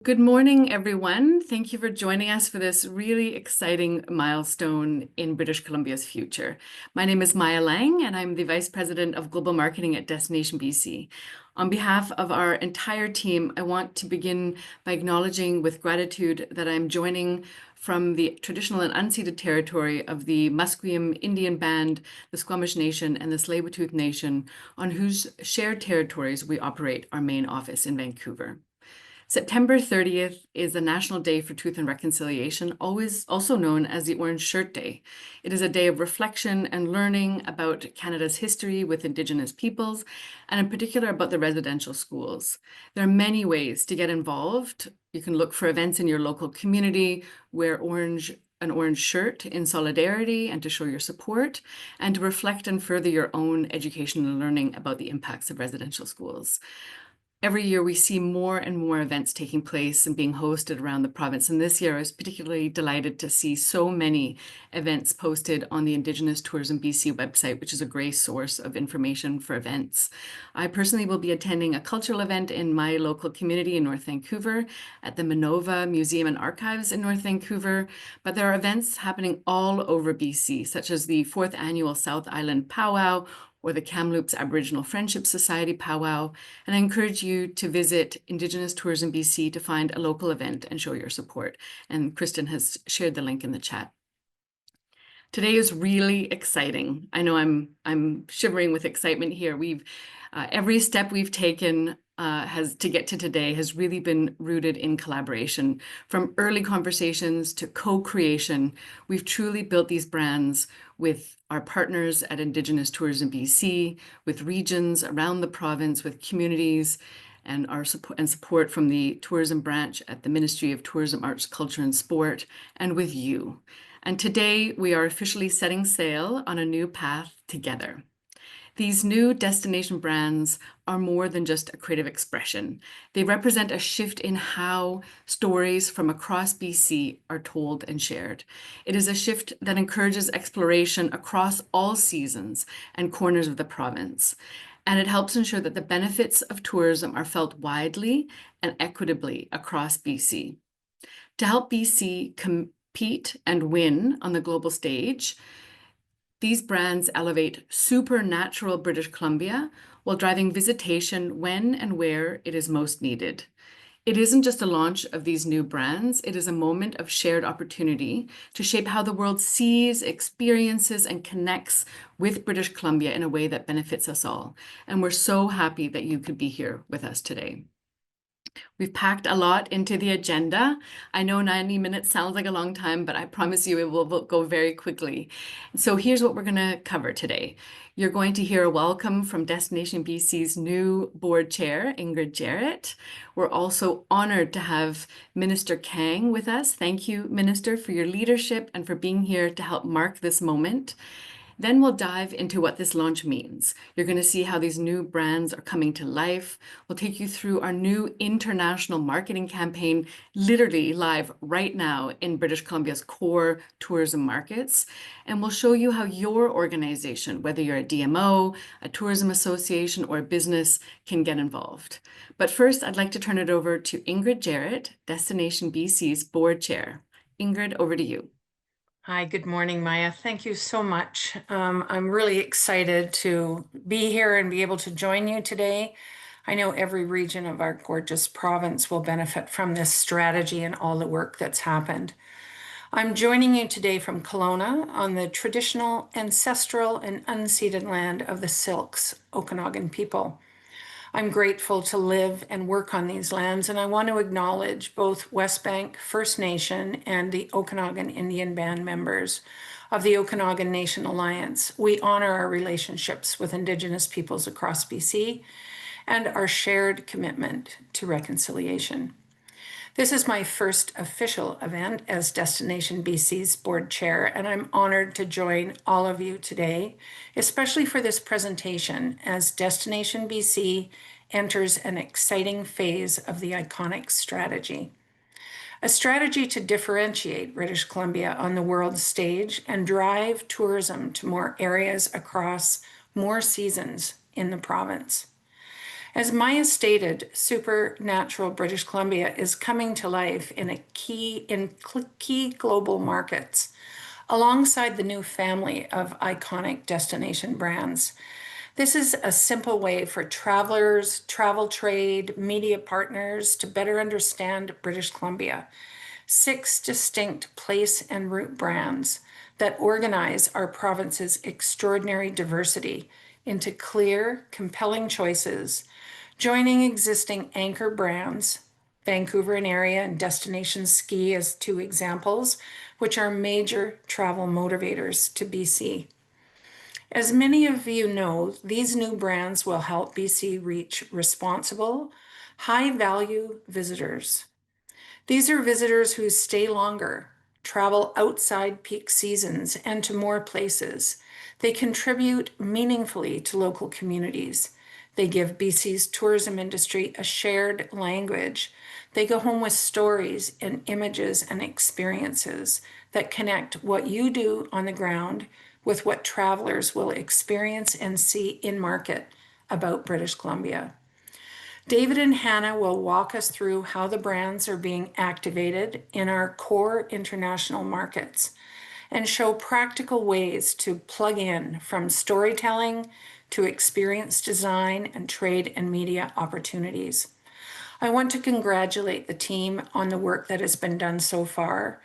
Good morning, everyone. Thank you for joining us for this really exciting milestone in British Columbia's future. My name is Maya Lang, and I'm the Vice President of Global Marketing at Destination BC. On behalf of our entire team, I want to begin by acknowledging with gratitude that I'm joining from the traditional and unceded territory of the Musqueam Indian Band, the Squamish Nation, and the Tsleil-Waututh Nation, on whose shared territories we operate our main office in Vancouver. September 30th is a National Day for Truth and Reconciliation, always also known as the Orange Shirt Day. It is a day of reflection and learning about Canada's history with Indigenous peoples, and in particular about the residential schools. There are many ways to get involved. You can look for events in your local community, wear an orange shirt in solidarity and to show your support, and to reflect and further your own education and learning about the impacts of residential schools. Every year we see more and more events taking place and being hosted around the province. And this year I was particularly delighted to see so many events posted on the Indigenous Tourism BC website, which is a great source of information for events. I personally will be attending a cultural event in my local community in North Vancouver at the Minova Museum and Archives in North Vancouver. But there are events happening all over BC, such as the 4th Annual South Island Powwow, or the Kamloops Aboriginal Friendship Society powwow, and I encourage you to visit Indigenous Tourism BC to find a local event and show your support. And Kristen has shared the link in the chat. Today is really exciting. I know I'm shivering with excitement here. Every step we've taken has to get to today has really been rooted in collaboration. From early conversations to co-creation, we've truly built these brands with our partners at Indigenous Tourism BC, with regions around the province, with communities, and our support from the tourism branch at the Ministry of Tourism, Arts, Culture, and Sport, and with you. And today we are officially setting sail on a new path together. These new destination brands are more than just a creative expression. They represent a shift in how stories from across BC are told and shared. It is a shift that encourages exploration across all seasons and corners of the province. And it helps ensure that the benefits of tourism are felt widely and equitably across BC. To help BC compete and win on the global stage, these brands elevate supernatural British Columbia while driving visitation when and where it is most needed. It isn't just a launch of these new brands, it is a moment of shared opportunity to shape how the world sees, experiences, and connects with British Columbia in a way that benefits us all. And we're so happy that you could be here with us today. We've packed a lot into the agenda. I know 90 minutes sounds like a long time, but I promise you it will go very quickly. So here's what we're going to cover today. You're going to hear a welcome from Destination BC's new board chair, Ingrid Jarrett. We're also honored to have Minister Kang with us. Thank you, Minister, for your leadership and for being here to help mark this moment. Then we'll dive into what this launch means. You're going to see how these new brands are coming to life. We'll take you through our new international marketing campaign, literally live right now in British Columbia's core tourism markets. And we'll show you how your organization, whether you're a DMO, a tourism association, or a business, can get involved. But first, I'd like to turn it over to Ingrid Jarrett, Destination BC's board chair. Ingrid, over to you. Hi, good morning, Maya. Thank you so much. I'm really excited to be here and be able to join you today. I know every region of our gorgeous province will benefit from this strategy and all the work that's happened. I'm joining you today from Kelowna on the traditional, ancestral, and unceded land of the Syilx Okanagan people. I'm grateful to live and work on these lands, and I want to acknowledge both Westbank First Nation and the Okanagan Indian Band members of the Okanagan Nation Alliance. We honor our relationships with Indigenous peoples across BC and our shared commitment to reconciliation. This is my first official event as Destination BC's board chair, and I'm honored to join all of you today, especially for this presentation as Destination BC enters an exciting phase of the iconic strategy. A strategy to differentiate British Columbia on the world stage and drive tourism to more areas across more seasons in the province. As Maya stated, supernatural British Columbia is coming to life in key global markets, alongside the new family of iconic destination brands. This is a simple way for travelers, travel trade, media partners to better understand British Columbia. 6 distinct place and route brands that organize our province's extraordinary diversity into clear, compelling choices, joining existing anchor brands, Vancouver and area and Destination Ski as 2 examples, which are major travel motivators to BC. As many of you know, these new brands will help BC reach responsible, high-value visitors. These are visitors who stay longer, travel outside peak seasons and to more places. They contribute meaningfully to local communities. They give BC's tourism industry a shared language. They go home with stories and images and experiences that connect what you do on the ground with what travelers will experience and see in market about British Columbia. David and Hannah will walk us through how the brands are being activated in our core international markets and show practical ways to plug in from storytelling to experience design and trade and media opportunities. I want to congratulate the team on the work that has been done so far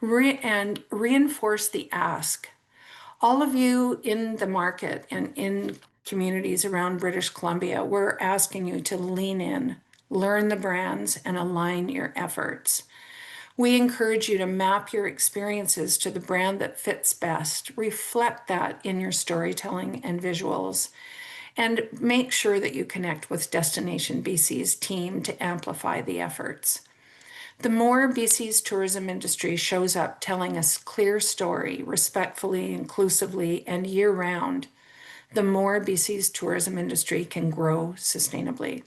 and reinforce the ask. All of you in the market and in communities around British Columbia, we're asking you to lean in, learn the brands, and align your efforts. We encourage you to map your experiences to the brand that fits best, reflect that in your storytelling and visuals, and make sure that you connect with Destination BC's team to amplify the efforts. The more BC's tourism industry shows up telling a clear story, respectfully, inclusively, and year-round, the more BC's tourism industry can grow sustainably.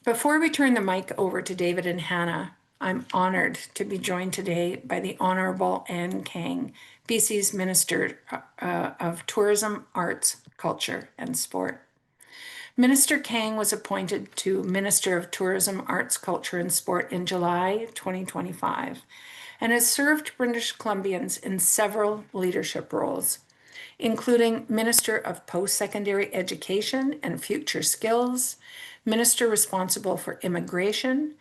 Before we turn the mic over to David and Hannah, I'm honored to be joined today by the Honourable Anne Kang, BC's Minister of Tourism, Arts, Culture and Sport. Minister Kang was appointed to Minister of Tourism, Arts, Culture and Sport in July 2025 and has served British Columbians in several leadership roles, including Minister of Post-Secondary Education and Future Skills, Minister responsible for Immigration,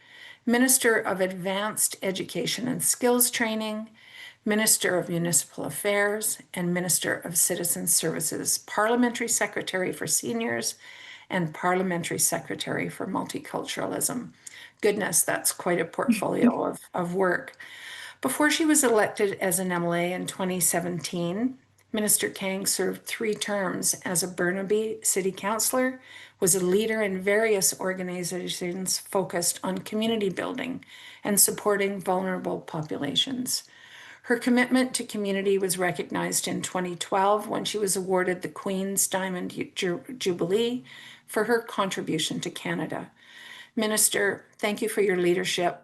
Minister of Advanced Education and Skills Training, Minister of Municipal Affairs, and Minister of Citizen Services, Parliamentary Secretary for Seniors, and Parliamentary Secretary for Multiculturalism. Goodness, that's quite a portfolio of work. Before she was elected as an MLA in 2017, Minister Kang served 3 terms as a Burnaby City Councillor, was a leader in various organizations focused on community building and supporting vulnerable populations. Her commitment to community was recognized in 2012 when she was awarded the Queen's Diamond Jubilee for her contribution to Canada. Minister, thank you for your leadership.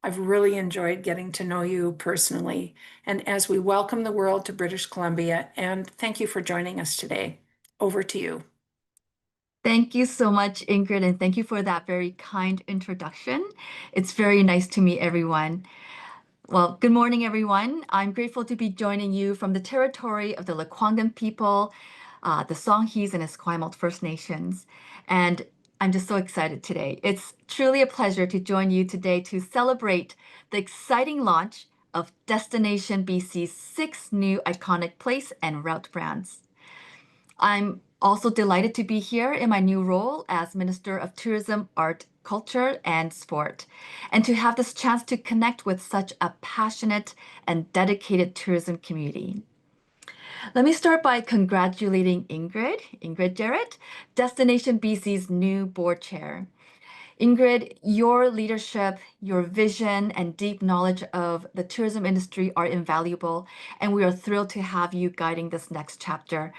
I've really enjoyed getting to know you personally, and as we welcome the world to British Columbia, and thank you for joining us today. Over to you. Thank you so much, Ingrid, and thank you for that very kind introduction. It's very nice to meet everyone. Well, good morning, everyone. I'm grateful to be joining you from the territory of the Lekwungen people, the Songhees and Esquimalt First Nations. And I'm just so excited today. It's truly a pleasure to join you today to celebrate the exciting launch of Destination BC's 6 new iconic place and route brands. I'm also delighted to be here in my new role as Minister of Tourism, Art, Culture, and Sport, and to have this chance to connect with such a passionate and dedicated tourism community. Let me start by congratulating Ingrid Jarrett, Destination BC's new board chair. Ingrid, your leadership, your vision, and deep knowledge of the tourism industry are invaluable, and we are thrilled to have you guiding this next chapter.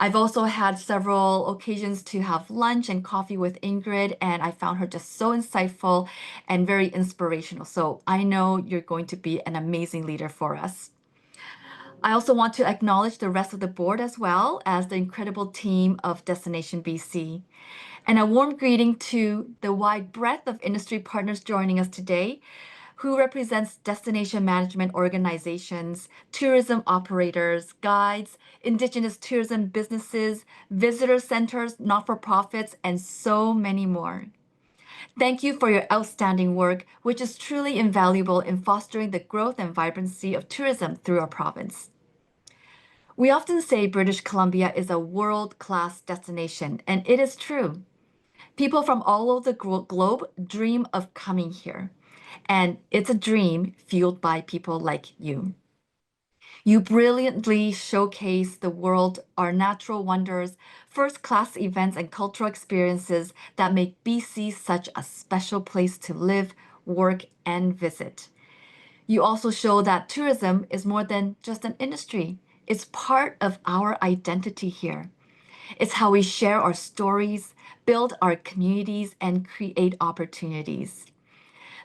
I've also had several occasions to have lunch and coffee with Ingrid, and I found her just so insightful and very inspirational. So I know you're going to be an amazing leader for us. I also want to acknowledge the rest of the board as well as the incredible team of Destination BC. And a warm greeting to the wide breadth of industry partners joining us today, who represents destination management organizations, tourism operators, guides, indigenous tourism businesses, visitor centers, not-for-profits, and so many more. Thank you for your outstanding work, which is truly invaluable in fostering the growth and vibrancy of tourism through our province. We often say British Columbia is a world-class destination, and it is true. People from all over the globe dream of coming here, and it's a dream fueled by people like you. You brilliantly showcase the world, our natural wonders, first-class events, and cultural experiences that make BC such a special place to live, work, and visit. You also show that tourism is more than just an industry. It's part of our identity here. It's how we share our stories, build our communities, and create opportunities.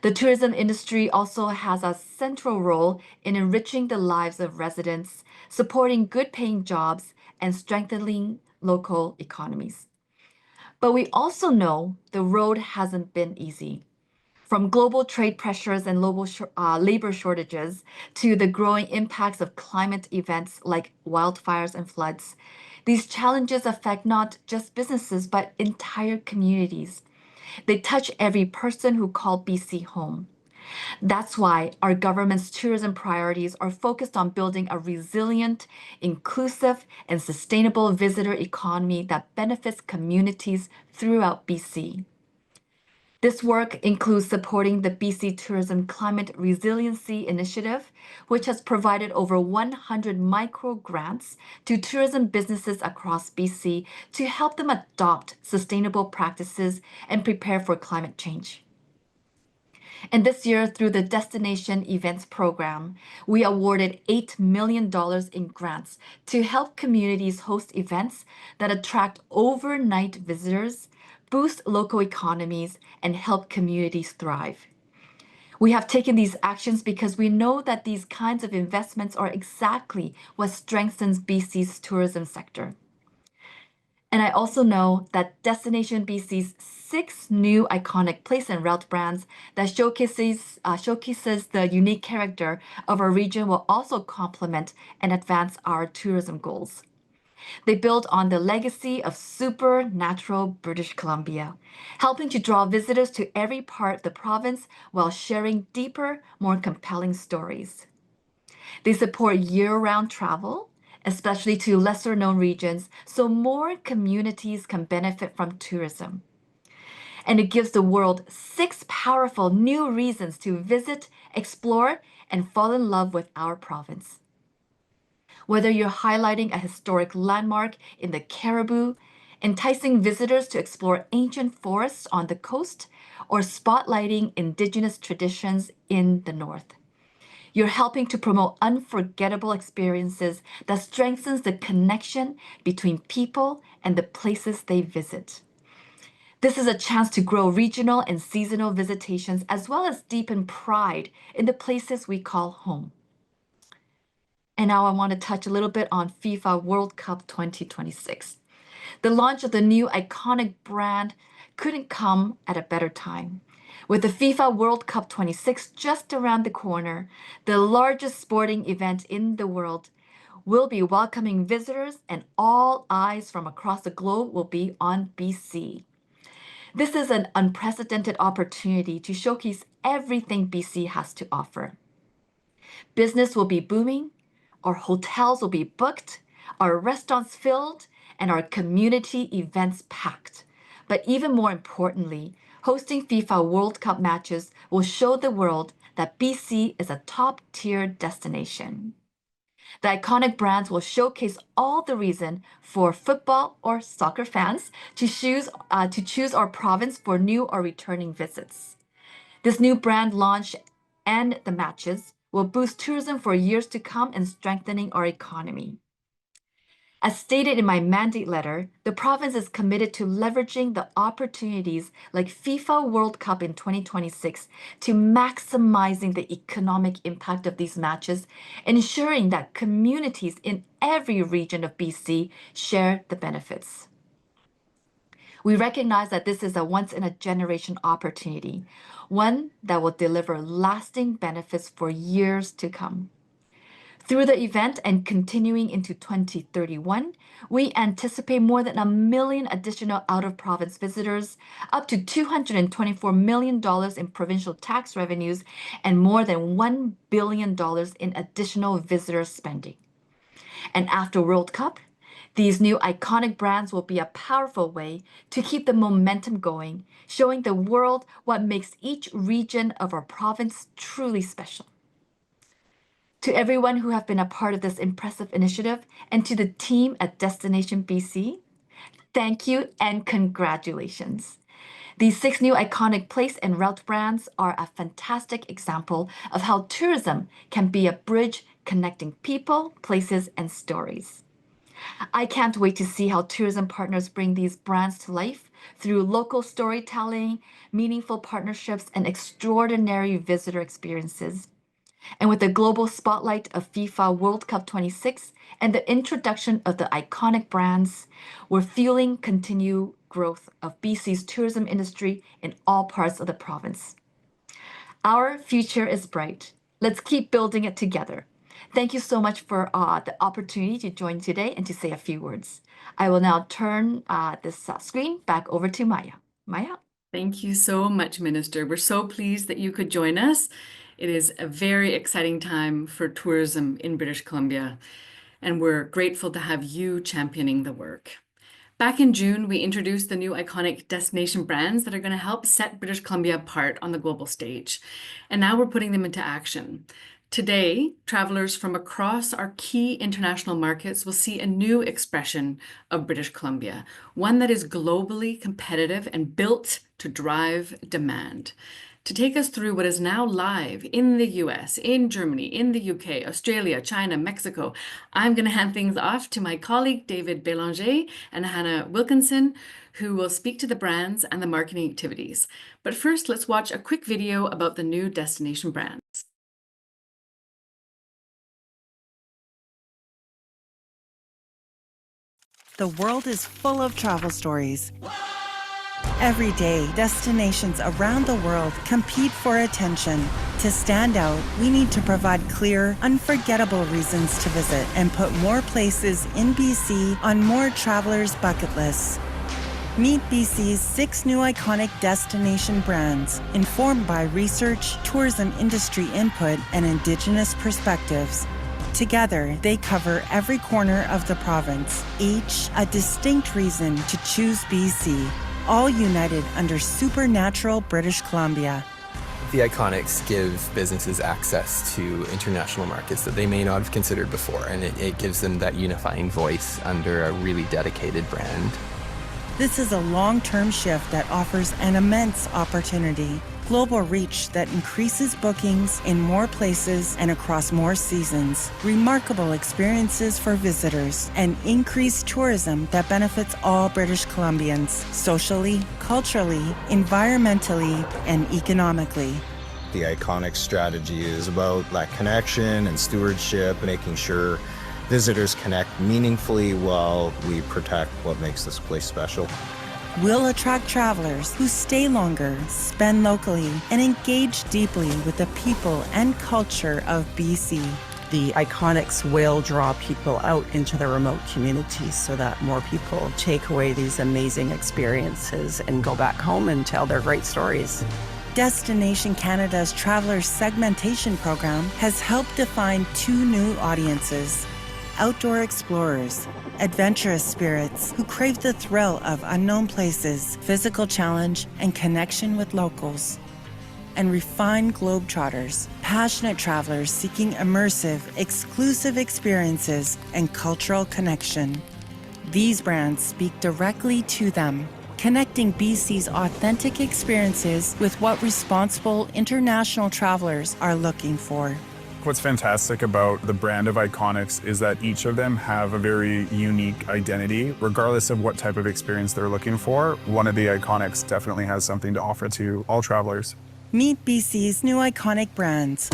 The tourism industry also has a central role in enriching the lives of residents, supporting good paying jobs, and strengthening local economies. But we also know the road hasn't been easy. From global trade pressures and labor shortages to the growing impacts of climate events like wildfires and floods, these challenges affect not just businesses but entire communities. They touch every person who called BC home. That's why our government's tourism priorities are focused on building a resilient, inclusive, and sustainable visitor economy that benefits communities throughout BC. This work includes supporting the BC Tourism Climate Resiliency Initiative, which has provided over 100 micro grants to tourism businesses across BC to help them adopt sustainable practices and prepare for climate change. And this year, through the Destination Events Program, we awarded $8 million in grants to help communities host events that attract overnight visitors, boost local economies, and help communities thrive. We have taken these actions because we know that these kinds of investments are exactly what strengthens BC's tourism sector. And I also know that Destination BC's 6 new iconic place and route brands that showcases the unique character of our region will also complement and advance our tourism goals. They build on the legacy of supernatural British Columbia, helping to draw visitors to every part of the province while sharing deeper, more compelling stories. They support year-round travel, especially to lesser-known regions, so more communities can benefit from tourism. And it gives the world 6 powerful new reasons to visit, explore, and fall in love with our province. Whether you're highlighting a historic landmark in the Cariboo, enticing visitors to explore ancient forests on the coast, or spotlighting Indigenous traditions in the north, you're helping to promote unforgettable experiences that strengthens the connection between people and the places they visit. This is a chance to grow regional and seasonal visitations as well as deepen pride in the places we call home. And now I want to touch a little bit on FIFA World Cup 2026. The launch of the new iconic brand couldn't come at a better time. With the FIFA World Cup 26 just around the corner, the largest sporting event in the world, will be welcoming visitors, and all eyes from across the globe will be on BC. This is an unprecedented opportunity to showcase everything BC has to offer. Business will be booming, our hotels will be booked, our restaurants filled, and our community events packed. But even more importantly, hosting FIFA World Cup matches will show the world that BC is a top-tier destination. The iconic brands will showcase all the reason for football or soccer fans to choose our province for new or returning visits. This new brand launch and the matches will boost tourism for years to come and strengthening our economy. As stated in my mandate letter, the province is committed to leveraging the opportunities like FIFA World Cup in 2026 to maximizing the economic impact of these matches, ensuring that communities in every region of BC share the benefits. We recognize that this is a once-in-a-generation opportunity, one that will deliver lasting benefits for years to come. Through the event and continuing into 2031, we anticipate more than 1 million additional out-of-province visitors, up to $224 million in provincial tax revenues, and more than $1 billion in additional visitor spending. And after World Cup, these new iconic brands will be a powerful way to keep the momentum going, showing the world what makes each region of our province truly special. To everyone who have been a part of this impressive initiative and to the team at Destination BC, thank you and congratulations. These 6 new iconic place and route brands are a fantastic example of how tourism can be a bridge connecting people, places, and stories. I can't wait to see how tourism partners bring these brands to life through local storytelling, meaningful partnerships, and extraordinary visitor experiences. And with the global spotlight of FIFA World Cup 26 and the introduction of the iconic brands, we're fueling continued growth of BC's tourism industry in all parts of the province. Our future is bright. Let's keep building it together. Thank you so much for the opportunity to join today and to say a few words. I will now turn this screen back over to Maya. Maya? Thank you so much, Minister. We're so pleased that you could join us. It is a very exciting time for tourism in British Columbia, and we're grateful to have you championing the work. Back in June, we introduced the new iconic destination brands that are going to help set British Columbia apart on the global stage. And now we're putting them into action. Today, travelers from across our key international markets will see a new expression of British Columbia, one that is globally competitive and built to drive demand. To take us through what is now live in the US, in Germany, in the UK, Australia, China, Mexico, I'm going to hand things off to my colleague David Bélanger and Hannah Wilkinson, who will speak to the brands and the marketing activities. But first, let's watch a quick video about the new destination brands. The world is full of travel stories. Every day, destinations around the world compete for attention. To stand out, we need to provide clear, unforgettable reasons to visit and put more places in BC on more travelers' bucket lists. Meet BC's 6 new iconic destination brands, informed by research, tourism industry input, and Indigenous perspectives. Together, they cover every corner of the province, each a distinct reason to choose BC, all united under supernatural British Columbia. The Iconics give businesses access to international markets that they may not have considered before, and it gives them that unifying voice under a really dedicated brand. This is a long-term shift that offers an immense opportunity. Global reach that increases bookings in more places and across more seasons, remarkable experiences for visitors, and increased tourism that benefits all British Columbians, socially, culturally, environmentally, and economically. The Iconic strategy is about that connection and stewardship, making sure visitors connect meaningfully while we protect what makes this place special. We'll attract travelers who stay longer, spend locally, and engage deeply with the people and culture of BC. The Iconics will draw people out into the remote communities so that more people take away these amazing experiences and go back home and tell their great stories. Destination Canada's Traveler Segmentation Program has helped define 2 new audiences: outdoor explorers, adventurous spirits who crave the thrill of unknown places, physical challenge, and connection with locals, and refined globetrotters, passionate travelers seeking immersive, exclusive experiences and cultural connection. These brands speak directly to them, connecting BC's authentic experiences with what responsible international travelers are looking for. What's fantastic about the brand of Iconics is that each of them have a very unique identity, regardless of what type of experience they're looking for. One of the Iconics definitely has something to offer to all travelers. Meet BC's new iconic brands.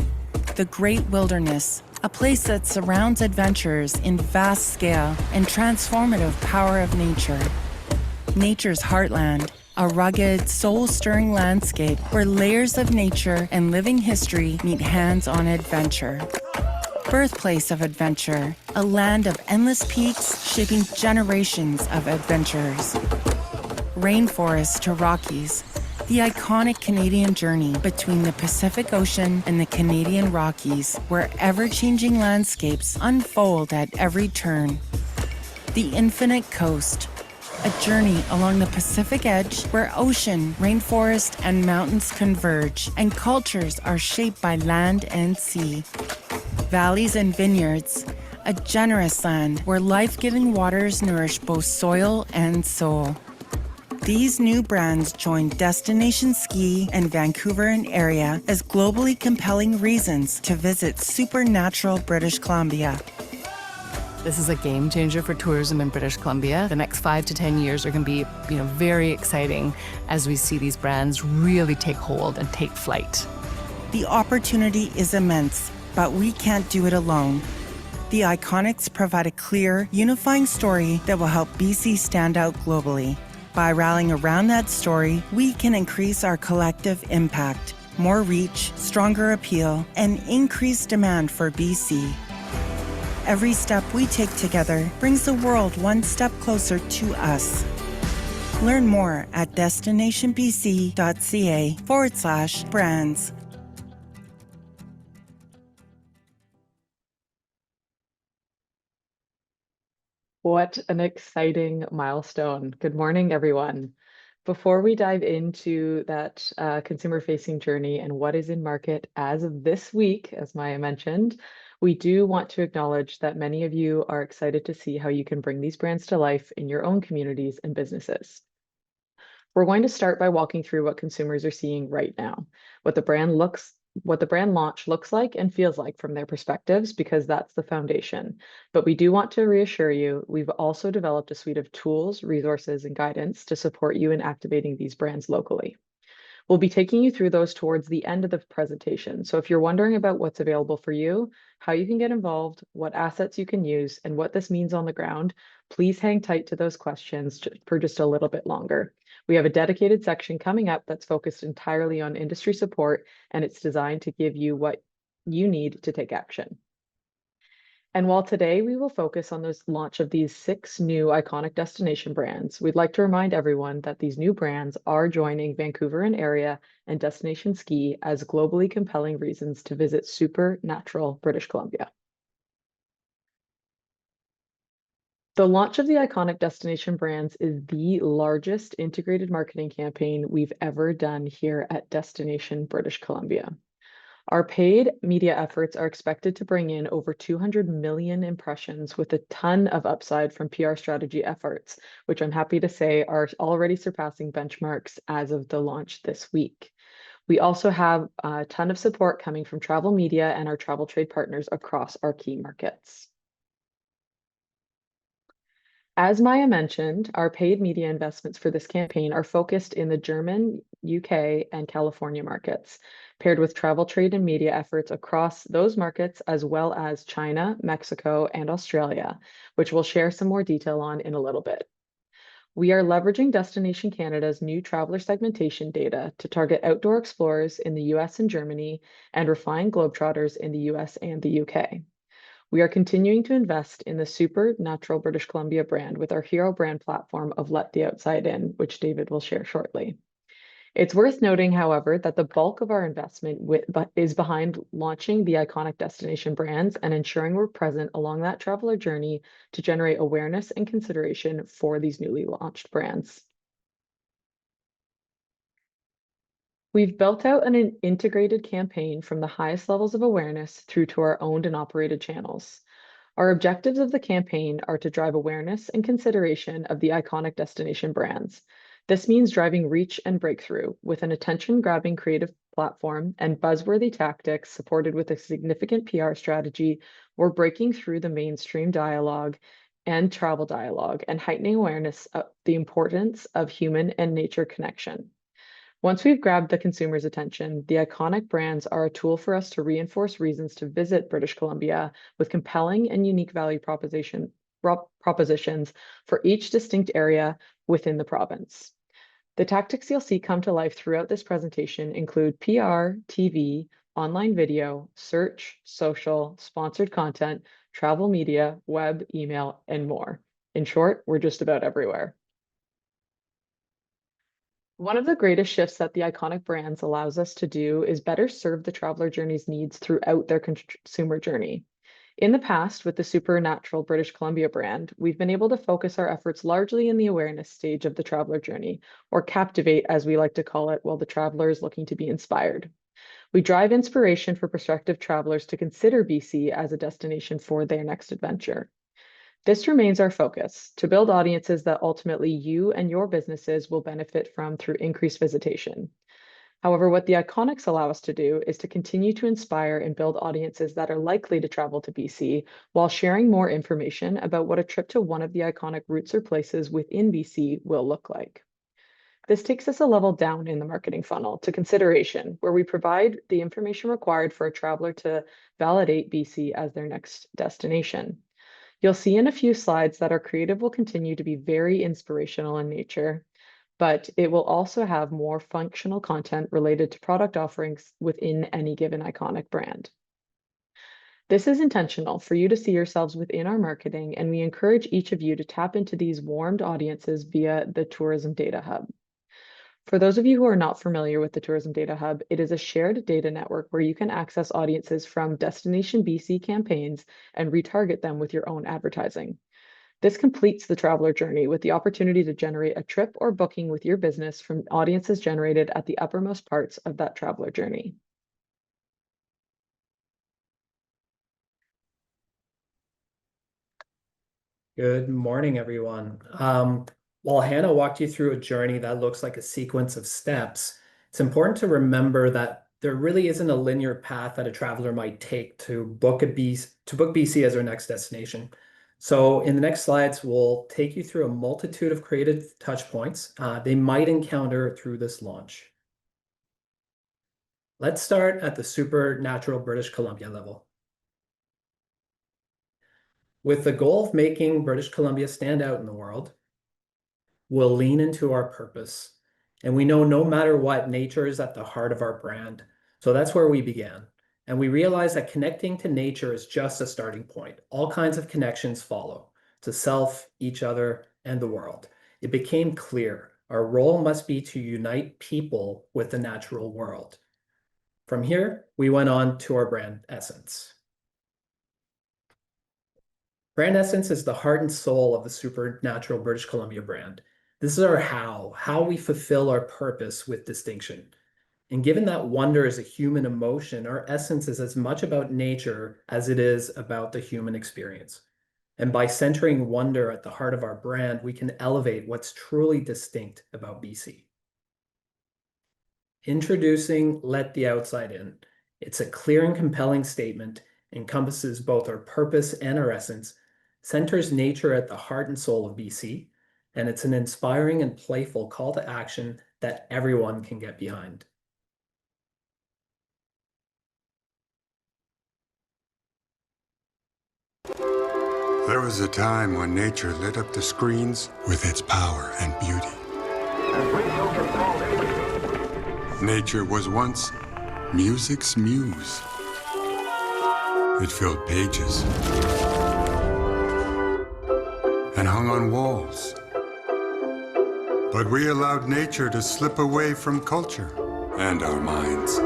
The Great Wilderness, a place that surrounds adventures in vast scale and transformative power of nature. Nature's Heartland, a rugged, soul-stirring landscape where layers of nature and living history meet hands-on adventure. Birthplace of adventure, a land of endless peaks shaping generations of adventurers. Rainforest to Rockies, the iconic Canadian journey between the Pacific Ocean and the Canadian Rockies, where ever-changing landscapes unfold at every turn. The Infinite Coast, a journey along the Pacific edge where ocean, rainforest, and mountains converge, and cultures are shaped by land and sea. Valleys and vineyards, a generous land where life-giving waters nourish both soil and soul. These new brands join Destination Ski and Vancouver and area as globally compelling reasons to visit supernatural British Columbia. This is a game changer for tourism in British Columbia. The next 5 to 10 years are going to be, very exciting as we see these brands really take hold and take flight. The opportunity is immense, but we can't do it alone. The Iconics provide a clear, unifying story that will help BC stand out globally. By rallying around that story, we can increase our collective impact, more reach, stronger appeal, and increased demand for BC. Every step we take together brings the world one step closer to us. Learn more at destinationbc.ca/brands. What an exciting milestone. Good morning, everyone. Before we dive into that consumer-facing journey and what is in market as of this week, as Maya mentioned, we do want to acknowledge that many of you are excited to see how you can bring these brands to life in your own communities and businesses. We're going to start by walking through what consumers are seeing right now, what the brand launch looks like and feels like from their perspectives, because that's the foundation. But we do want to reassure you, we've also developed a suite of tools, resources, and guidance to support you in activating these brands locally. We'll be taking you through those towards the end of the presentation. So if you're wondering about what's available for you, how you can get involved, what assets you can use, and what this means on the ground, please hang tight to those questions for just a little bit longer. We have a dedicated section coming up that's focused entirely on industry support, and it's designed to give you what you need to take action. And while today we will focus on the launch of these 6 new iconic destination brands, we'd like to remind everyone that these new brands are joining Vancouver and area and Destination Ski as globally compelling reasons to visit supernatural British Columbia. The launch of the iconic destination brands is the largest integrated marketing campaign we've ever done here at Destination British Columbia. Our paid media efforts are expected to bring in over 200 million impressions with a ton of upside from PR strategy efforts, which I'm happy to say are already surpassing benchmarks as of the launch this week. We also have a ton of support coming from travel media and our travel trade partners across our key markets. As Maya mentioned, our paid media investments for this campaign are focused in the German, UK, and California markets, paired with travel trade and media efforts across those markets, as well as China, Mexico, and Australia, which we'll share some more detail on in a little bit. We are leveraging Destination Canada's new traveler segmentation data to target outdoor explorers in the US and Germany and refined globetrotters in the US and the UK. We are continuing to invest in the supernatural British Columbia brand with our hero brand platform of Let the Outside In, which David will share shortly. It's worth noting, however, that the bulk of our investment is behind launching the iconic destination brands and ensuring we're present along that traveler journey to generate awareness and consideration for these newly launched brands. We've built out an integrated campaign from the highest levels of awareness through to our owned and operated channels. Our objectives of the campaign are to drive awareness and consideration of the iconic destination brands. This means driving reach and breakthrough with an attention-grabbing creative platform and buzzworthy tactics supported with a significant PR strategy, we're breaking through the mainstream dialogue and travel dialogue and heightening awareness of the importance of human and nature connection. Once we've grabbed the consumer's attention, the iconic brands are a tool for us to reinforce reasons to visit British Columbia with compelling and unique value propositions for each distinct area within the province. The tactics you'll see come to life throughout this presentation include PR, TV, online video, search, social, sponsored content, travel media, web, email, and more. In short, we're just about everywhere. One of the greatest shifts that the iconic brands allows us to do is better serve the traveler journey's needs throughout their consumer journey. In the past, with the Supernatural British Columbia brand, we've been able to focus our efforts largely in the awareness stage of the traveler journey, or captivate as we like to call it, while the traveler is looking to be inspired. We drive inspiration for prospective travelers to consider BC as a destination for their next adventure. This remains our focus, to build audiences that ultimately you and your businesses will benefit from through increased visitation. However, what the Iconics allow us to do is to continue to inspire and build audiences that are likely to travel to BC while sharing more information about what a trip to one of the iconic routes or places within BC will look like. This takes us a level down in the marketing funnel to consideration, where we provide the information required for a traveler to validate BC as their next destination. You'll see in a few slides that our creative will continue to be very inspirational in nature, but it will also have more functional content related to product offerings within any given iconic brand. This is intentional for you to see yourselves within our marketing, and we encourage each of you to tap into these warmed audiences via the Tourism Data Hub. For those of you who are not familiar with the Tourism Data Hub, it is a shared data network where you can access audiences from Destination BC campaigns and retarget them with your own advertising. This completes the traveler journey with the opportunity to generate a trip or booking with your business from audiences generated at the uppermost parts of that traveler journey. Good morning, everyone. While Hannah walked you through a journey that looks like a sequence of steps, it's important to remember that there really isn't a linear path that a traveler might take to book BC as their next destination. So in the next slides, we'll take you through a multitude of creative touch points they might encounter through this launch. Let's start at the Supernatural British Columbia level. With the goal of making British Columbia stand out in the world, we'll lean into our purpose. And we know no matter what, nature is at the heart of our brand. So that's where we began. And we realized that connecting to nature is just a starting point. All kinds of connections follow to self, each other, and the world. It became clear our role must be to unite people with the natural world. From here, we went on to our brand essence. Brand essence is the heart and soul of the Supernatural British Columbia brand. This is our how we fulfill our purpose with distinction. And given that wonder is a human emotion, our essence is as much about nature as it is about the human experience. And by centering wonder at the heart of our brand, we can elevate what's truly distinct about BC. Introducing Let the Outside In. It's a clear and compelling statement, encompasses both our purpose and our essence, centers nature at the heart and soul of BC, and it's an inspiring and playful call to action that everyone can get behind. There was a time when nature lit up the screens with its power and beauty. Nature was once music's muse. It filled pages and hung on walls. But we allowed nature to slip away from culture and our minds,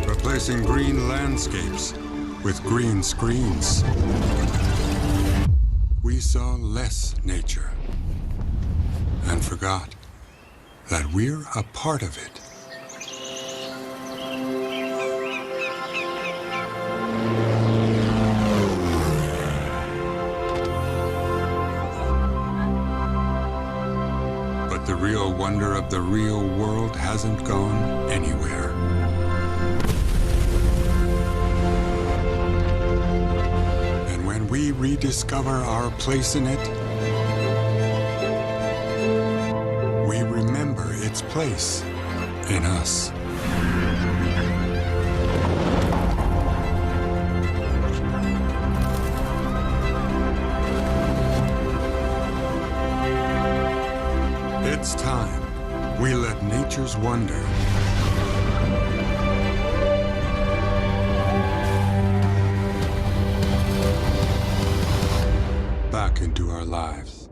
replacing green landscapes with green screens. We saw less nature and forgot that we're a part of it. But the real wonder wonder of the real world hasn't gone anywhere. And when we rediscover our place in it, we remember its place in us. It's time we let nature's wonder back into our lives.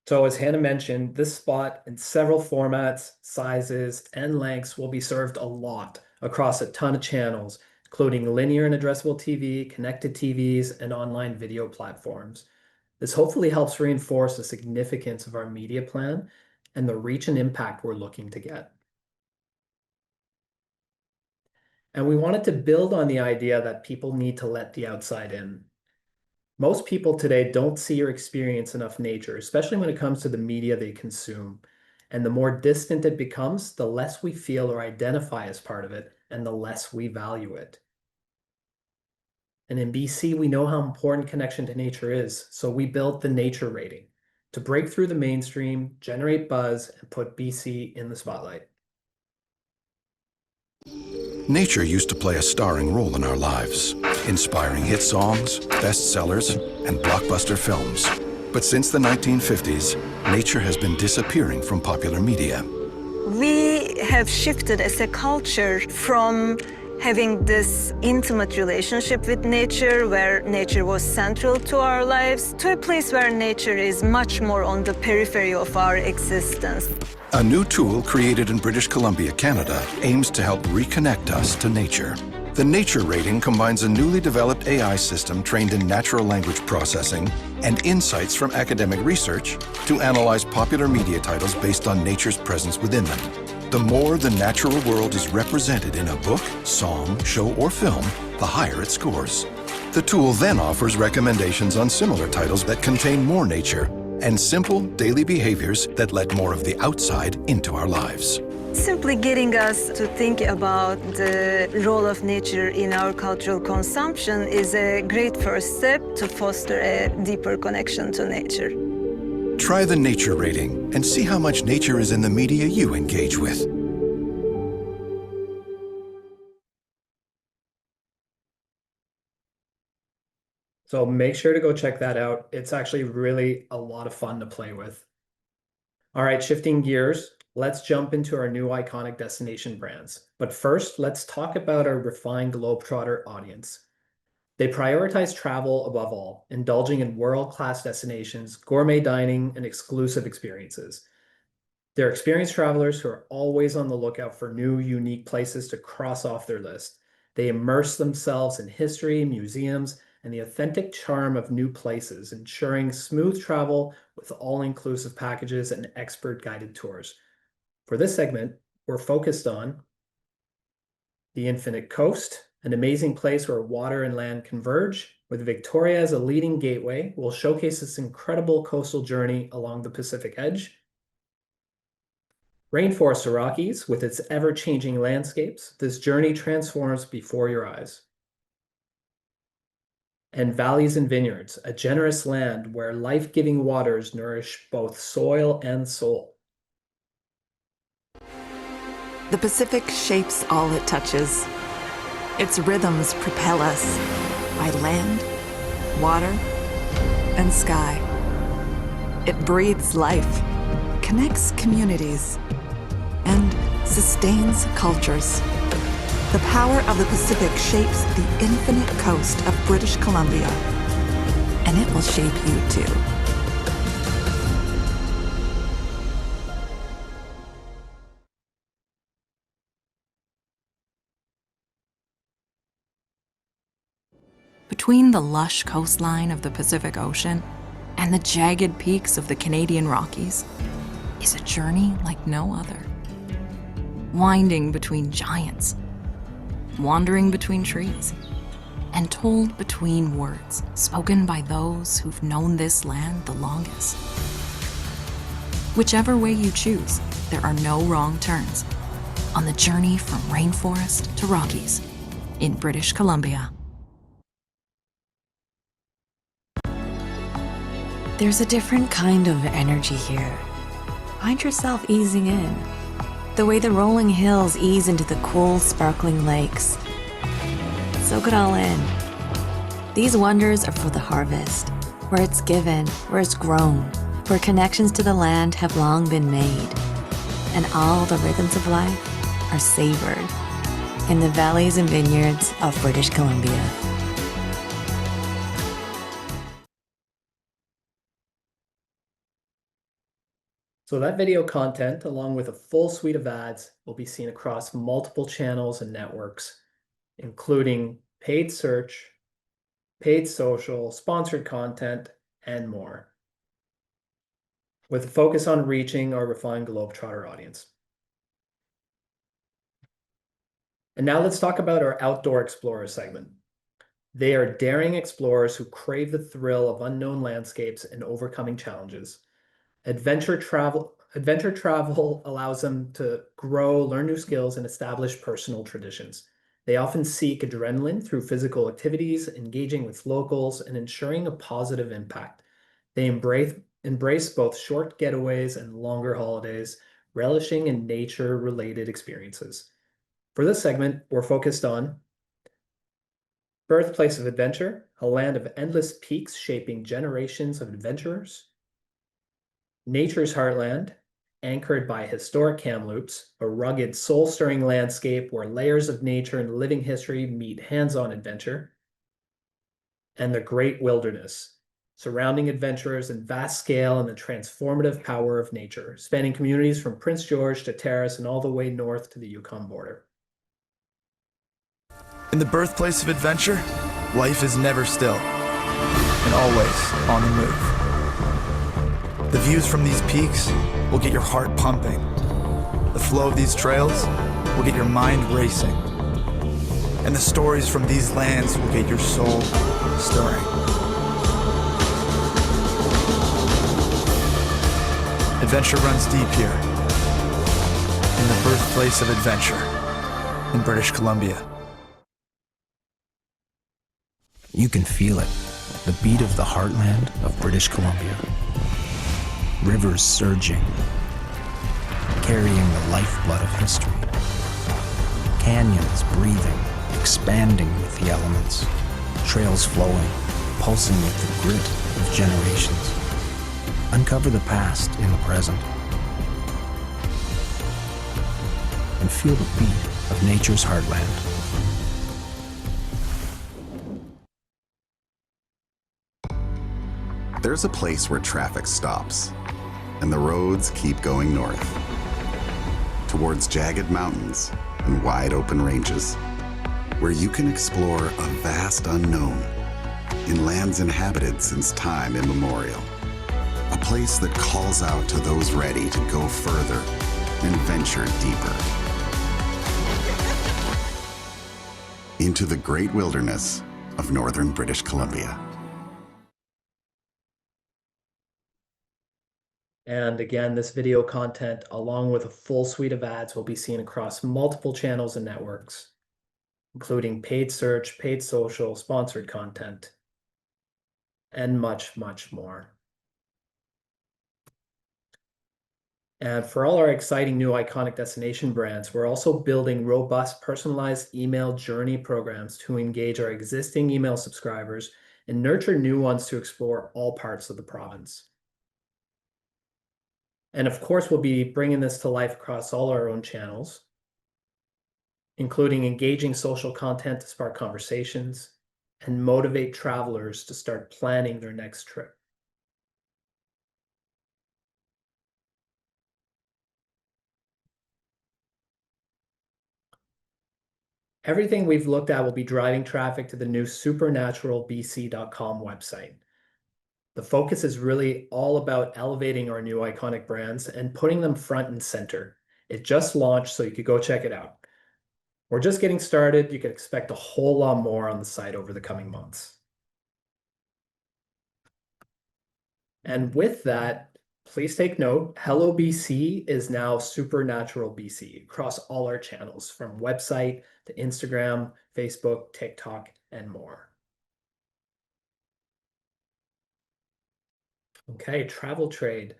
So as Hannah mentioned, this spot in several formats, sizes, and lengths will be served a lot across a ton of channels, including linear and addressable TV, connected TVs, and online video platforms. This hopefully helps reinforce the significance of our media plan and the reach and impact we're looking to get. And we wanted to build on the idea that people need to let the outside in. Most people today don't see or experience enough nature, especially when it comes to the media they consume. And the more distant it becomes, the less we feel or identify as part of it, and the less we value it. And in BC, we know how important connection to nature is, so we built the Nature Rating to break through the mainstream, generate buzz, and put BC in the spotlight. Nature used to play a starring role in our lives, inspiring hit songs, bestsellers, and blockbuster films. But since the 1950s, nature has been disappearing from popular media. We have shifted as a culture from having this intimate relationship with nature, where nature was central to our lives, to a place where nature is much more on the periphery of our existence. A new tool created in British Columbia, Canada, aims to help reconnect us to nature. The Nature Rating combines a newly developed AI system trained in natural language processing and insights from academic research to analyze popular media titles based on nature's presence within them. The more the natural world is represented in a book, song, show, or film, the higher it scores. The tool then offers recommendations on similar titles that contain more nature and simple daily behaviors that let more of the outside into our lives. Simply getting us to think about the role of nature in our cultural consumption is a great first step to foster a deeper connection to nature. Try the Nature Rating and see how much nature is in the media you engage with. So make sure to go check that out. It's actually really a lot of fun to play with. All right, shifting gears, let's jump into our new iconic destination brands. But first, let's talk about our refined Globetrotter audience. They prioritize travel above all, indulging in world-class destinations, gourmet dining, and exclusive experiences. They're experienced travelers who are always on the lookout for new, unique places to cross off their list. They immerse themselves in history, museums, and the authentic charm of new places, ensuring smooth travel with all-inclusive packages and expert guided tours. For this segment, we're focused on the Infinite Coast, an amazing place where water and land converge. With Victoria as a leading gateway, we'll showcase this incredible coastal journey along the Pacific Edge. Rainforest to Rockies, with its ever-changing landscapes, this journey transforms before your eyes. And Valleys and Vineyards, a generous land where life-giving waters nourish both soil and soul. The Pacific shapes all it touches. Its rhythms propel us by land, water, and sky. It breathes life, connects communities, and sustains cultures. The power of the Pacific shapes the infinite coast of British Columbia, and it will shape you too. Between the lush coastline of the Pacific Ocean and the jagged peaks of the Canadian Rockies, is a journey like no other. Winding between giants, wandering between trees, and told between words spoken by those who've known this land the longest. Whichever way you choose, there are no wrong turns on the journey from rainforest to Rockies in British Columbia. There's a different kind of energy here. Find yourself easing in, the way the rolling hills ease into the cool, sparkling lakes. Soak it all in. These wonders are for the harvest, where it's given, where it's grown, where connections to the land have long been made, and all the rhythms of life are savored in the valleys and vineyards of British Columbia. So that video content, along with a full suite of ads, will be seen across multiple channels and networks, including paid search, paid social, sponsored content, and more, with a focus on reaching our refined Globetrotter audience. And now let's talk about our Outdoor Explorer segment. They are daring explorers who crave the thrill of unknown landscapes and overcoming challenges. Adventure travel allows them to grow, learn new skills, and establish personal traditions. They often seek adrenaline through physical activities, engaging with locals, and ensuring a positive impact. They embrace both short getaways and longer holidays, relishing in nature-related experiences. For this segment, we're focused on Birthplace of Adventure, a land of endless peaks shaping generations of adventurers. Nature's Heartland, anchored by historic Kamloops, a rugged, soul-stirring landscape where layers of nature and living history meet hands-on adventure. And the Great Wilderness, surrounding adventurers in vast scale and the transformative power of nature, spanning communities from Prince George to Terrace and all the way north to the Yukon border. In the birthplace of adventure, life is never still and always on the move. The views from these peaks will get your heart pumping. The flow of these trails will get your mind racing. And the stories from these lands will get your soul stirring. Adventure runs deep here, in the birthplace of adventure, in British Columbia. You can feel it, the beat of the heartland of British Columbia. Rivers surging, carrying the lifeblood of history. Canyons breathing, expanding with the elements. Trails flowing, pulsing with the grit of generations. Uncover the past in the present. And feel the beat of nature's heartland. There's a place where traffic stops, and the roads keep going north, towards jagged mountains and wide open ranges, where you can explore a vast unknown in lands inhabited since time immemorial. A place that calls out to those ready to go further and venture deeper. Into the great wilderness of northern British Columbia. And again, this video content, along with a full suite of ads, will be seen across multiple channels and networks, including paid search, paid social, sponsored content, and much, much more. And for all our exciting new iconic destination brands, we're also building robust personalized email journey programs to engage our existing email subscribers and nurture new ones to explore all parts of the province. And of course, we'll be bringing this to life across all our own channels, including engaging social content to spark conversations and motivate travelers to start planning their next trip. Everything we've looked at will be driving traffic to the new supernaturalbc.com website. The focus is really all about elevating our new iconic brands and putting them front and center. It just launched, so you could go check it out. We're just getting started. You can expect a whole lot more on the site over the coming months. And with that, please take note, Hello BC is now Supernatural BC across all our channels, from website to Instagram, Facebook, TikTok, and more. Okay, travel trade.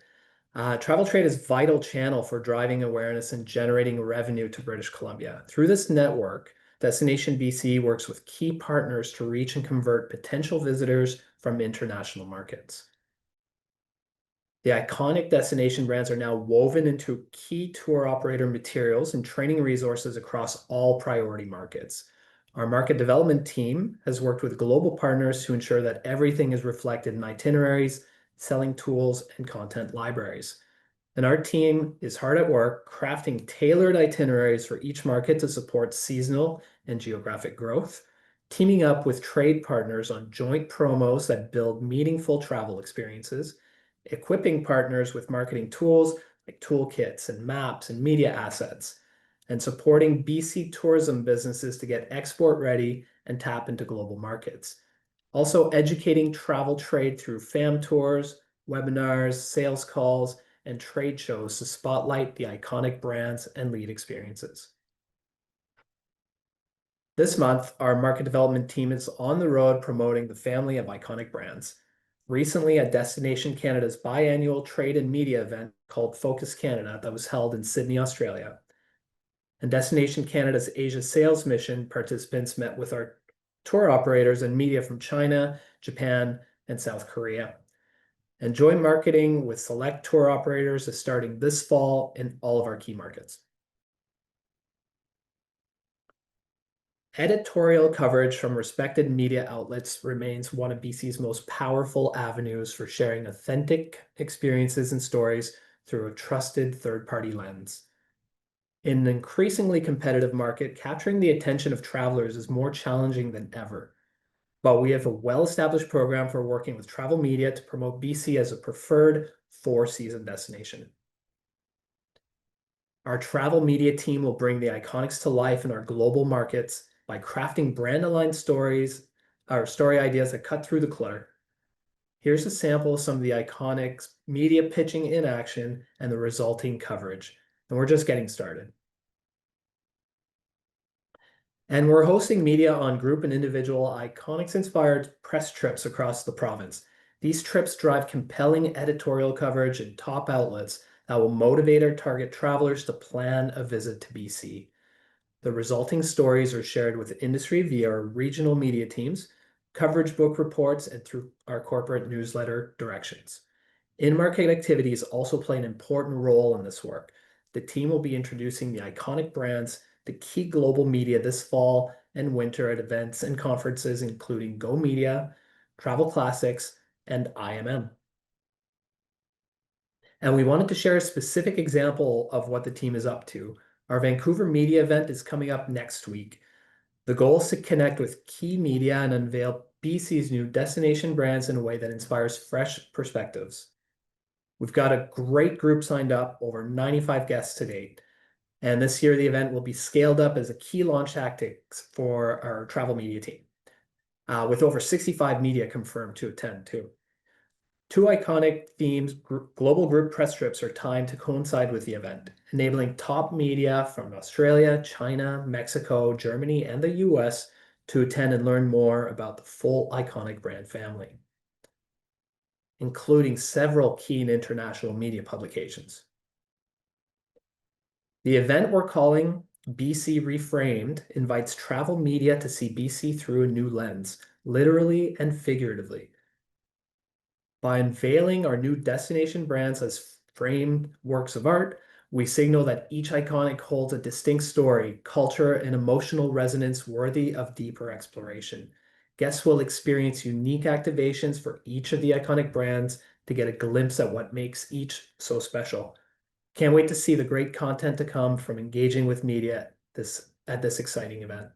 Travel trade is a vital channel for driving awareness and generating revenue to British Columbia. Through this network, Destination BC works with key partners to reach and convert potential visitors from international markets. The iconic destination brands are now woven into key tour operator materials and training resources across all priority markets. Our market development team has worked with global partners to ensure that everything is reflected in itineraries, selling tools, and content libraries. And our team is hard at work crafting tailored itineraries for each market to support seasonal and geographic growth, teaming up with trade partners on joint promos that build meaningful travel experiences, equipping partners with marketing tools like toolkits and maps and media assets, and supporting BC tourism businesses to get export ready and tap into global markets. Also educating travel trade through fam tours, webinars, sales calls, and trade shows to spotlight the iconic brands and lead experiences. This month, our market development team is on the road promoting the family of iconic brands. Recently, at Destination Canada's biannual trade and media event called Focus Canada that was held in Sydney, Australia, and Destination Canada's Asia Sales Mission participants met with our tour operators and media from China, Japan, and South Korea. And joint marketing with select tour operators is starting this fall in all of our key markets. Editorial coverage from respected media outlets remains one of BC's most powerful avenues for sharing authentic experiences and stories through a trusted third-party lens. In an increasingly competitive market, capturing the attention of travelers is more challenging than ever. But we have a well-established program for working with travel media to promote BC as a preferred four-season destination. Our travel media team will bring the iconics to life in our global markets by crafting brand-aligned stories, or story ideas that cut through the clutter. Here's a sample of some of the iconics media pitching in action and the resulting coverage. And we're just getting started. And we're hosting media on group and individual iconics-inspired press trips across the province. These trips drive compelling editorial coverage in top outlets that will motivate our target travelers to plan a visit to BC. The resulting stories are shared with industry via our regional media teams, coverage book reports, and through our corporate newsletter directions. In-market activities also play an important role in this work. The team will be introducing the iconic brands to key global media this fall and winter at events and conferences including Go Media, Travel Classics, and IMM. And we wanted to share a specific example of what the team is up to. Our Vancouver media event is coming up next week. The goal is to connect with key media and unveil BC's new destination brands in a way that inspires fresh perspectives. We've got a great group signed up, over 95 guests to date. And this year, the event will be scaled up as a key launch tactics for our travel media team, with over 65 media confirmed to attend too. Two iconic themes, global group press trips are timed to coincide with the event, enabling top media from Australia, China, Mexico, Germany, and the US to attend and learn more about the full iconic brand family, including several key and international media publications. The event we're calling BC Reframed invites travel media to see BC through a new lens, literally and figuratively. By unveiling our new destination brands as framed works of art, we signal that each iconic holds a distinct story, culture, and emotional resonance worthy of deeper exploration. Guests will experience unique activations for each of the iconic brands to get a glimpse at what makes each so special. Can't wait to see the great content to come from engaging with media at this exciting event.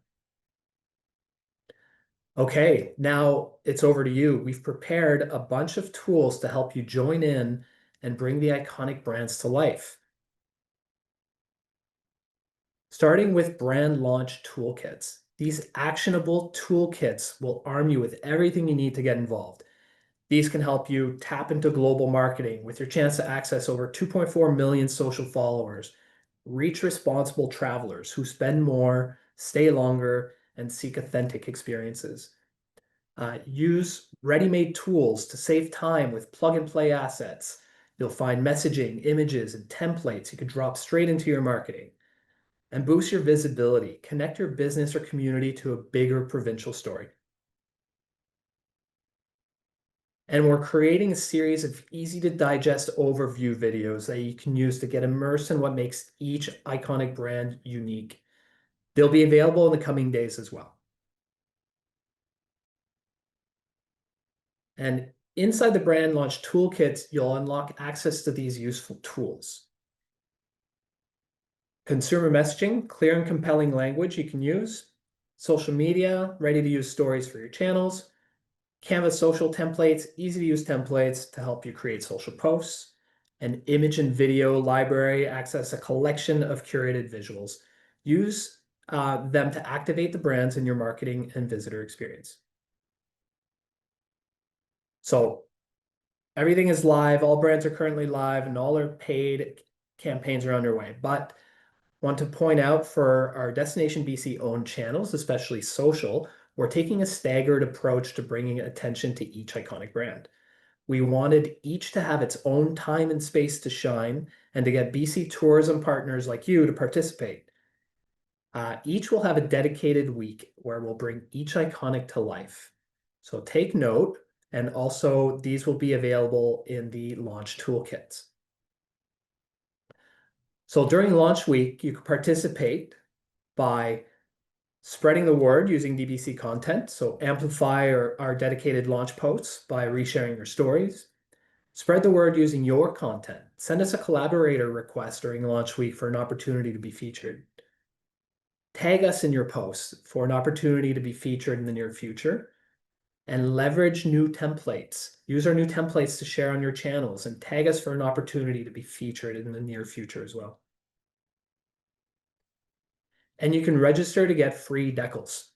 Okay, now it's over to you. We've prepared a bunch of tools to help you join in and bring the iconic brands to life. Starting with brand launch toolkits. These actionable toolkits will arm you with everything you need to get involved. These can help you tap into global marketing with your chance to access over 2.4 million social followers, reach responsible travelers who spend more, stay longer, and seek authentic experiences. Use ready-made tools to save time with plug-and-play assets. You'll find messaging, images, and templates you can drop straight into your marketing. And boost your visibility. Connect your business or community to a bigger provincial story. And we're creating a series of easy-to-digest overview videos that you can use to get immersed in what makes each iconic brand unique. They'll be available in the coming days as well. And inside the brand launch toolkits, you'll unlock access to these useful tools. Consumer messaging, clear and compelling language you can use. Social media, ready-to-use stories for your channels. Canvas social templates, easy-to-use templates to help you create social posts. An image and video library, access a collection of curated visuals. Use them to activate the brands in your marketing and visitor experience. So everything is live. All brands are currently live and all their paid campaigns are underway. But want to point out for our Destination BC owned channels, especially social, we're taking a staggered approach to bringing attention to each iconic brand. We wanted each to have its own time and space to shine and to get BC tourism partners like you to participate. Each will have a dedicated week where we'll bring each iconic to life. So take note, and also these will be available in the launch toolkits. So during launch week, you can participate by spreading the word using DBC content. So amplify our dedicated launch posts by resharing your stories. Spread the word using your content. Send us a collaborator request during launch week for an opportunity to be featured. Tag us in your posts for an opportunity to be featured in the near future. And leverage new templates. Use our new templates to share on your channels and tag us for an opportunity to be featured in the near future as well. And you can register to get free decals.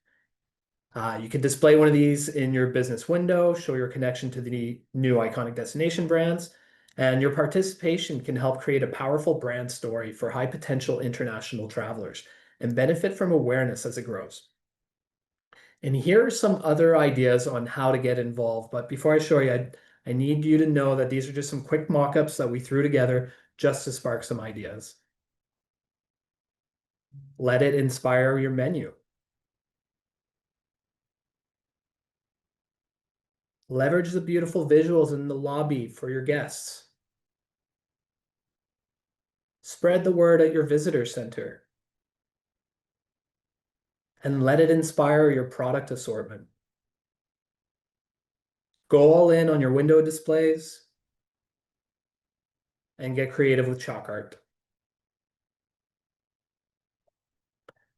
You can display one of these in your business window, show your connection to the new iconic destination brands, and your participation can help create a powerful brand story for high potential international travelers and benefit from awareness as it grows. And here are some other ideas on how to get involved. But before I show you, I need you to know that these are just some quick mock-ups that we threw together just to spark some ideas. Let it inspire your menu. Leverage the beautiful visuals in the lobby for your guests. Spread the word at your visitor center. And let it inspire your product assortment. Go all in on your window displays and get creative with chalk art.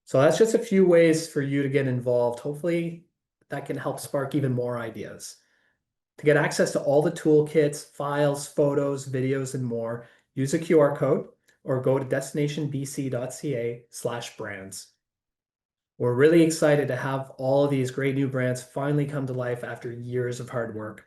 So that's just a few ways for you to get involved. Hopefully that can help spark even more ideas. To get access to all the toolkits, files, photos, videos, and more, use a QR code or go to destinationbc.ca/brands. We're really excited to have all of these great new brands finally come to life after years of hard work.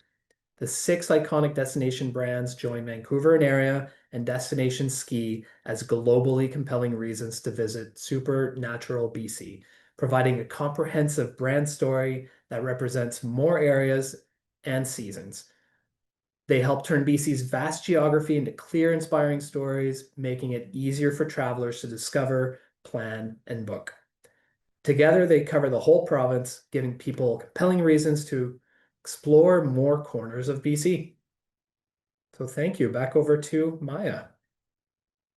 The 6 iconic destination brands join Vancouver and area and Destination Ski as globally compelling reasons to visit Supernatural BC, providing a comprehensive brand story that represents more areas and seasons. They help turn BC's vast geography into clear, inspiring stories, making it easier for travelers to discover, plan, and book. Together, they cover the whole province, giving people compelling reasons to explore more corners of BC. So thank you. Back over to Maya.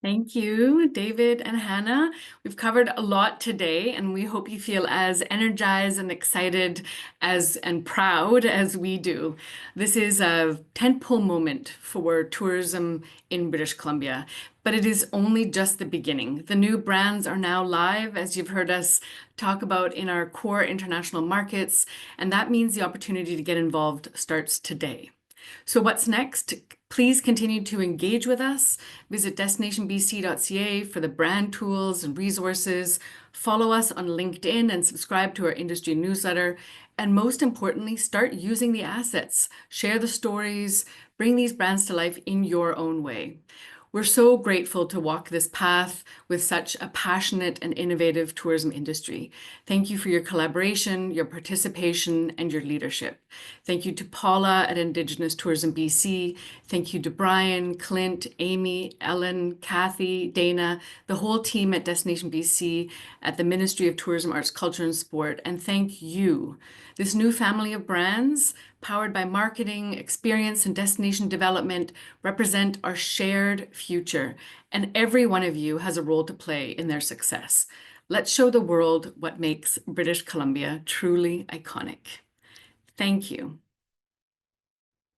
Thank you, David and Hannah. We've covered a lot today, and we hope you feel as energized and excited and proud as we do. This is a tentpole moment for tourism in British Columbia, but it is only just the beginning. The new brands are now live, as you've heard us talk about in our core international markets, and that means the opportunity to get involved starts today. So what's next? Please continue to engage with us. Visit destinationbc.ca for the brand tools and resources. Follow us on LinkedIn and subscribe to our industry newsletter. And most importantly, start using the assets. Share the stories. Bring these brands to life in your own way. We're so grateful to walk this path with such a passionate and innovative tourism industry. Thank you for your collaboration, your participation, and your leadership. Thank you to Paula at Indigenous Tourism BC. Thank you to Brian, Clint, Amy, Ellen, Kathy, Dana, the whole team at Destination BC, at the Ministry of Tourism, Arts, Culture, and Sport. And thank you. This new family of brands, powered by marketing, experience, and destination development, represent our shared future, and every one of you has a role to play in their success. Let's show the world what makes British Columbia truly iconic. Thank you.